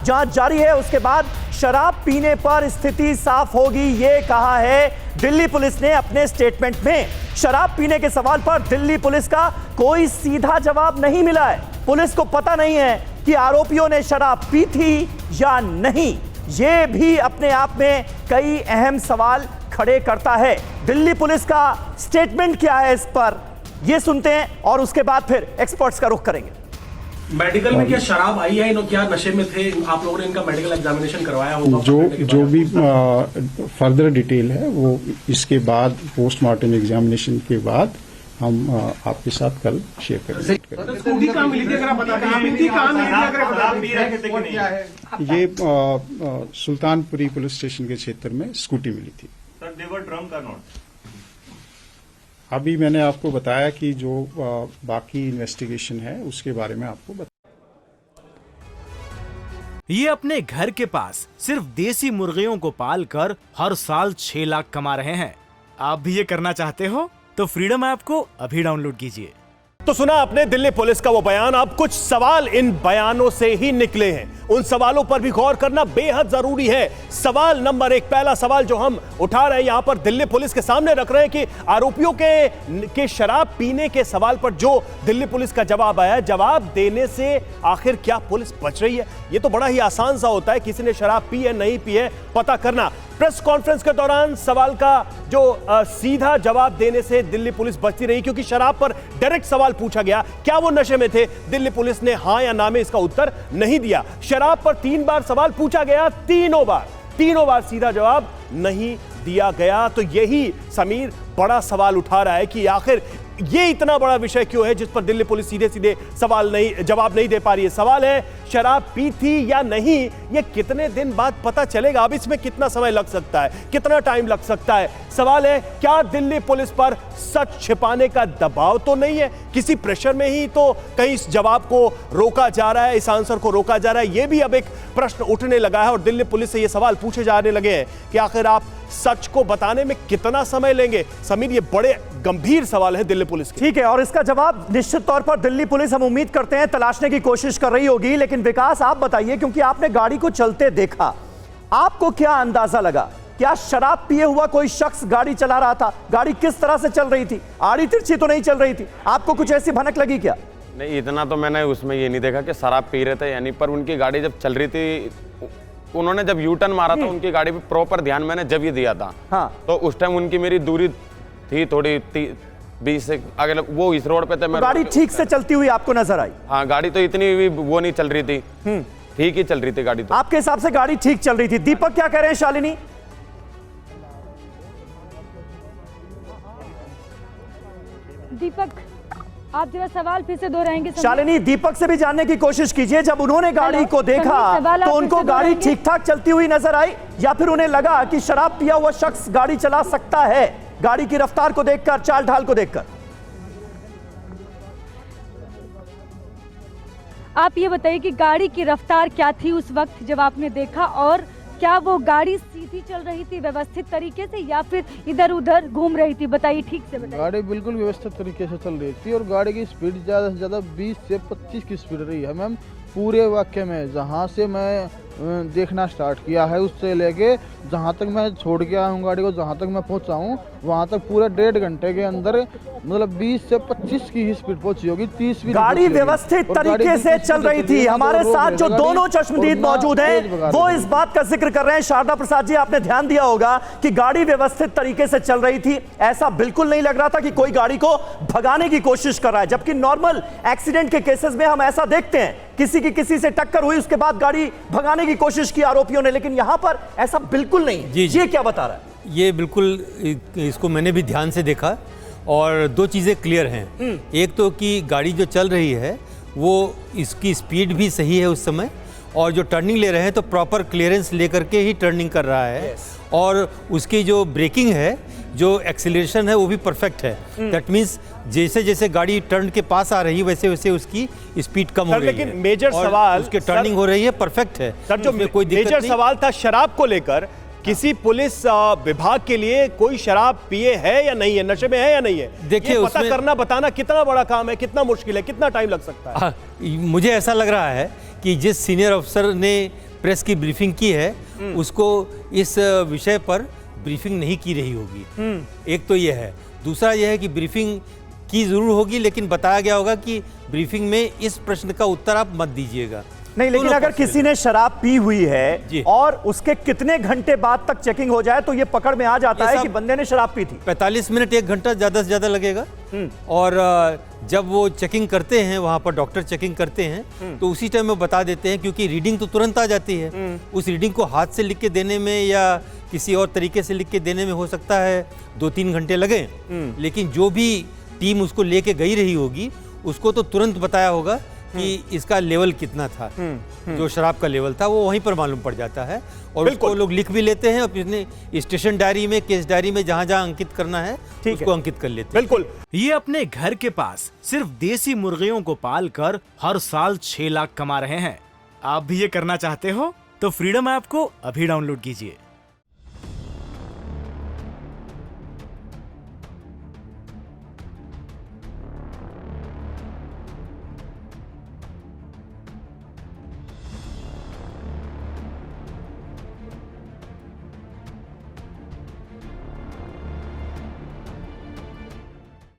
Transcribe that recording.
जांच जारी है। उसके बाद शराब पीने पर स्थिति साफ होगी, ये कहा है दिल्ली पुलिस ने अपने स्टेटमेंट में। शराब पीने के सवाल पर दिल्ली पुलिस का कोई सीधा जवाब नहीं मिला है। पुलिस को पता नहीं है कि आरोपियों ने शराब पी थी या नहीं। यह भी अपने आप में कई अहम सवाल खड़े करता है। दिल्ली पुलिस का स्टेटमेंट क्या है इस पर, यह सुनते हैं और उसके बाद फिर एक्सपर्ट्स का रुख करेंगे। मेडिकल में क्या शराब आई है, क्या नशे में थे? आप लोगों ने इनका मेडिकल एग्जामिनेशन करवाया होगा? जो भी फर्दर डिटेल है वो इसके बाद पोस्टमार्टम एग्जामिनेशन के बाद हम आपके साथ कल शेयर करेंगे। ये सुल्तानपुरी पुलिस स्टेशन के क्षेत्र में स्कूटी मिली थी। अभी मैंने आपको बताया कि जो बाकी इन्वेस्टिगेशन है उसके बारे में आपको ये अपने घर के पास सिर्फ देसी मुर्गियों को पालकर हर साल 6 लाख कमा रहे हैं। आप भी ये करना चाहते हो तो फ्रीडम ऐप को अभी डाउनलोड कीजिए। तो सुना आपने दिल्ली पुलिस का वो बयान। अब कुछ सवाल इन बयानों से ही निकले हैं, उन सवालों पर भी गौर करना बेहद जरूरी है। सवाल नंबर 1, पहला सवाल जो हम उठा रहे हैं यहां पर दिल्ली पुलिस के सामने रख रहे हैं कि आरोपियों के शराब पीने के सवाल पर जो दिल्ली पुलिस का जवाब आया, जवाब देने से आखिर क्या पुलिस बच रही है? ये तो बड़ा ही आसान सा होता है, किसी ने शराब पी है नहीं पी है पता करना। प्रेस कॉन्फ्रेंस के दौरान सवाल का जो सीधा जवाब देने से दिल्ली पुलिस बचती रही, क्योंकि शराब पर डायरेक्ट सवाल पूछा गया, क्या वो नशे में थे? दिल्ली पुलिस ने हां या ना में इसका उत्तर नहीं दिया। शराब पर 3 बार सवाल पूछा गया, तीनों बार सीधा जवाब नहीं दिया गया। तो यही समीर बड़ा सवाल उठा रहा है कि आखिर ये इतना बड़ा विषय क्यों है जिस पर दिल्ली पुलिस सीधे सीधे जवाब नहीं दे पा रही है। सवाल है शराब पी थी या नहीं, ये कितने दिन बाद पता चलेगा? अब इसमें कितना समय लग सकता है, कितना टाइम लग सकता है? सवाल है क्या दिल्ली पुलिस पर सच छिपाने का दबाव तो नहीं है? किसी प्रेशर में ही तो कहीं इस जवाब को रोका जा रहा है, इस आंसर को रोका जा रहा है? यह भी अब एक प्रश्न उठने लगा है और दिल्ली पुलिस से ये सवाल पूछे जाने लगे हैं कि आखिर आप सच को बताने में कितना समय लेंगे? समीर, ये बड़े गंभीर सवाल है दिल्ली पुलिस के। ठीक है, और इसका जवाब निश्चित तौर पर दिल्ली पुलिस, हम उम्मीद करते हैं, तलाशने की कोशिश कर रही होगी। लेकिन विकास, आप बताइए, क्योंकि आपने गाड़ी को चलते देखा, आपको क्या अंदाजा लगा? क्या शराब पिए हुआ कोई शख्स गाड़ी चला रहा था? गाड़ी किस तरह से चल रही थी? आड़ी तिरछी तो नहीं चल रही थी? आपको कुछ ऐसी भनक लगी क्या? नहीं, इतना तो मैंने उसमें ये नहीं देखा कि शराब पी रहे थे यानी, पर उनकी गाड़ी जब चल रही थी, उन्होंने जब यू टर्न मारा था उनकी गाड़ी पे प्रॉपर ध्यान मैंने जब ये दिया था। हाँ। तो उस टाइम उनकी मेरी दूरी थी थोड़ी 20 से आगे, वो इस रोड पे थे। मैं गाड़ी ठीक से चलती हुई आपको नजर आई? हाँ, गाड़ी तो इतनी भी वो नहीं चल रही थी, ठीक ही चल रही थी गाड़ी तो। आपके हिसाब से गाड़ी ठीक चल रही थी। दीपक क्या कह रहे हैं? शालिनी, दीपक आप जरा सवाल फिर से दोहराएंगे? शालिनी, दीपक से भी जानने की कोशिश कीजिए, जब उन्होंने गाड़ी को देखा तो उनको गाड़ी ठीक ठाक चलती हुई नजर आई या फिर उन्हें लगा कि शराब पिया हुआ शख्स गाड़ी चला सकता है, गाड़ी की रफ्तार को देखकर, चाल ढाल को देखकर? आप ये बताइए कि गाड़ी की रफ्तार क्या थी उस वक्त जब आपने देखा, और क्या वो गाड़ी सीधी चल रही थी व्यवस्थित तरीके से या फिर इधर उधर घूम रही थी? बताइए, ठीक से बताइए। गाड़ी बिल्कुल व्यवस्थित तरीके से चल रही थी और गाड़ी की स्पीड ज़्यादा से ज़्यादा 20 से 25 की स्पीड रही है मैम। पूरे वाक्य में जहाँ से मैं देखना स्टार्ट किया है उससे लेके जहाँ तक मैं छोड़ के आया हूँ गाड़ी को, जहाँ तक मैं पहुँचा हूँ वहाँ तक पूरे 1.5 घंटे के अंदर मतलब 20 से 25 की ही स्पीड पहुंची होगी, 30 भी। गाड़ी व्यवस्थित तरीके से चल रही थी। हमारे साथ जो दोनों चश्मदीद मौजूद हैं वो इस बात का जिक्र कर रहे हैं। शारदा प्रसाद जी, आपने ध्यान दिया होगा कि गाड़ी व्यवस्थित तरीके से चल रही थी, ऐसा बिल्कुल नहीं लग रहा था कि कोई गाड़ी को भगाने की कोशिश कर रहा है। जबकि नॉर्मल एक्सीडेंट के केसेस में हम ऐसा देखते हैं, किसी से टक्कर हुई, उसके बाद गाड़ी भगाने की कोशिश की आरोपियों ने, लेकिन यहां पर ऐसा बिल्कुल नहीं है। ये क्या बता रहा है? ये बिल्कुल, इसको मैंने भी ध्यान से देखा और 2 चीज़ें क्लियर हैं। एक तो कि गाड़ी जो चल रही है वो इसकी स्पीड भी सही है उस समय, और जो टर्निंग ले रहे हैं तो प्रॉपर क्लियरेंस लेकर के ही टर्निंग कर रहा है। और उसकी जो ब्रेकिंग है, जो एक्सीलरेशन है वो भी परफेक्ट है। दैट मीन्स जैसे जैसे गाड़ी टर्न के पास आ रही है वैसे वैसे उसकी स्पीड कम हो रही है। लेकिन मेजर सवाल, उसके टर्निंग हो रही है, परफेक्ट है सर। जो कोई मेजर सवाल था शराब को लेकर, किसी पुलिस विभाग के लिए कोई शराब पिए है या नहीं है, नशे में है या नहीं है, देखिए पता करना, बताना कितना बड़ा काम है, कितना मुश्किल है, कितना टाइम लग सकता है? मुझे ऐसा लग रहा है कि जिस सीनियर अफसर ने प्रेस की ब्रीफिंग की है उसको इस विषय पर ब्रीफिंग नहीं की रही होगी। एक तो यह है, दूसरा यह है कि ब्रीफिंग की जरूर होगी, लेकिन बताया गया होगा कि ब्रीफिंग में इस प्रश्न का उत्तर आप मत दीजिएगा। नहीं, लेकिन अगर किसी ने शराब पी हुई है और उसके कितने घंटे बाद तक चेकिंग हो जाए तो ये पकड़ में आ जाता है कि बंदे ने शराब पी थी। 45 मिनट 1 घंटा ज़्यादा से ज़्यादा लगेगा। और जब वो चेकिंग करते हैं, वहाँ पर डॉक्टर चेकिंग करते हैं, तो उसी टाइम वो बता देते हैं, क्योंकि रीडिंग तो तुरंत आ जाती है। उस रीडिंग को हाथ से लिख के देने में या किसी और तरीके से लिख के देने में हो सकता है 2-3 घंटे लगे, लेकिन जो भी टीम उसको लेके गई रही होगी उसको तो तुरंत बताया होगा कि इसका लेवल कितना था, जो शराब का लेवल था वो वहीं पर मालूम पड़ जाता है। और उसको लोग लिख भी लेते हैं और अपने स्टेशन डायरी में, केस डायरी में जहां जहां अंकित करना है उसको अंकित कर लेते हैं। बिल्कुल। ये अपने घर के पास सिर्फ देसी मुर्गियों को पाल कर हर साल 6 लाख कमा रहे हैं। आप भी ये करना चाहते हो तो फ्रीडम ऐप को अभी डाउनलोड कीजिए।